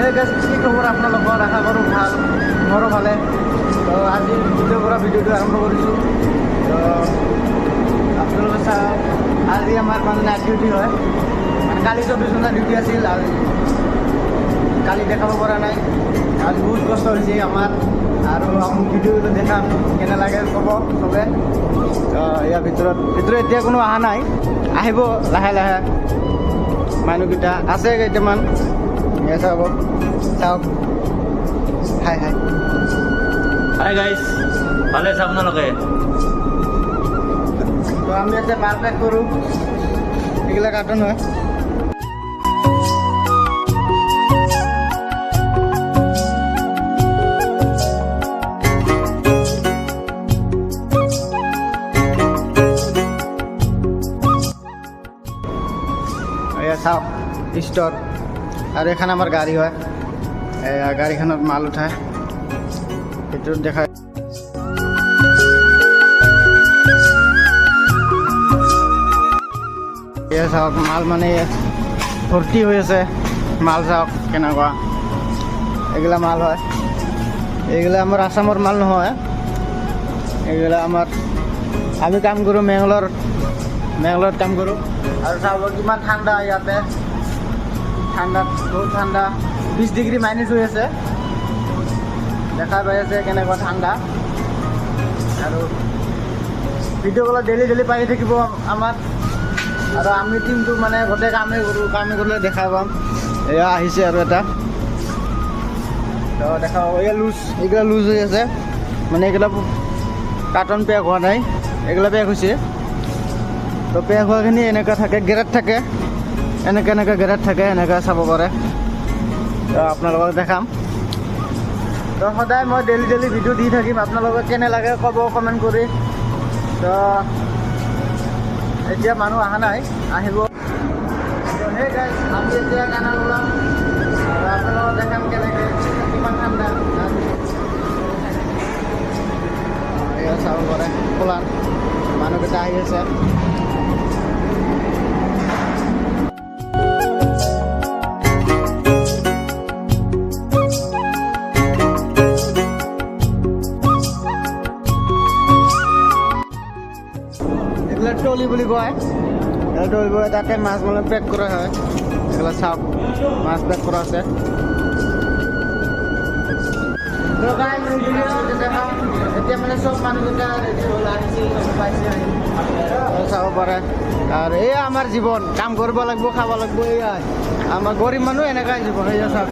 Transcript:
সেই গাইজ কি খবৰ আপোনালোকৰ? আশা কৰোঁ ভাল, মোৰো ভালে। তো আজি ভিডিঅ'ৰ পৰা ভিডিঅ'টো আৰম্ভ কৰিছোঁ। তো আপোনালোকে চাওক, আজি আমাৰ মানে নাইট ডিউটি হয়। মানে কালি 24 ঘণ্টা ডিউটি আছিল, আৰু কালি দেখাব পৰা নাই। আজি বহুত কষ্ট হৈছে আমাৰ, আৰু আমি ভিডিঅ'টো দেখাম, কেনে লাগে ক'ব চবে। ইয়াৰ ভিতৰত এতিয়া কোনো অহা নাই, আহিব লাহে লাহে। মানুহকেইটা আছে কেইটামান, চাব চাওক। হাই হাই হাই গাইস, ভালে আছে আপোনালোকে? তো আমি এতিয়া মাল পেক কৰোঁ, এইগিলা কাৰ্টুন হয়। এয়া চাওক ষ্ট'ৰ, আৰু এখন আমাৰ গাড়ী হয়। এয়া গাড়ীখনত মাল উঠায়, সেইটোত দেখায়। এয়া চাওক মাল মানে ভৰ্তি হৈ আছে। মাল চাওক কেনেকুৱা, এইগিলা মাল হয়। এইগিলা আমাৰ আসামৰ মাল নহয়, এইগিলা আমাৰ, আমি কাম কৰোঁ মেংগলৰত কাম কৰোঁ। আৰু চাব কিমান ঠাণ্ডা ইয়াতে, ঠাণ্ডাত বহুত ঠাণ্ডা, 20 ডিগ্ৰী মাইনাছ হৈ আছে। দেখা পাই আছে কেনেকুৱা ঠাণ্ডা। আৰু ভিডিঅ' কলত ডেইলি পাই থাকিব আমাৰ, আৰু আমি টিমটো মানে গোটেই কামেই কৰিলে দেখা পাম। এয়া আহিছে আৰু এটা, তো দেখা পাব। এয়া এইগিলা লুজ হৈ আছে, মানে এইগিলা কাৰ্টন পেক হোৱা নাই, এইগিলা পেক হৈছে। তো পেক হোৱাখিনি এনেকুৱা থাকে, গেৰেট থাকে, এনেকৈ গেৰেট থাকে, এনেকৈ চাব পাৰে। তো আপোনালোকক দেখাম। তো সদায় মই ডেইলি ভিডিঅ' দি থাকিম, আপোনালোকে কেনে লাগে ক'ব কমেণ্ট কৰি। তো এতিয়া মানুহ অহা নাই, আহিব। তো সেই গাইজ, আমি এতিয়া কানাল ওলাম, আৰু আপোনালোকক দেখাম কেনেকৈ, কিমান ঠাণ্ডা। এয়া চাব পাৰে খোলাৰ মানুহকেইটা আহি আছে। এইবিলাক ট্ৰলি বুলি কয়, ট্ৰলি বুলি তাতে মাছ মানে পেক কৰা হয়। এইবিলাক চাওক, মাছ পেক কৰা আছে। এতিয়া মানে চব মানুহকেইটা ৰেডি হ'ল, আহিছে, পাইছে, চাব পাৰে। আৰু এয়া আমাৰ জীৱন, কাম কৰিব লাগিব, খাব লাগিব। এয়া আমাৰ গৰীব মানুহ, এনেকুৱাই জীৱন। এয়া চাওক।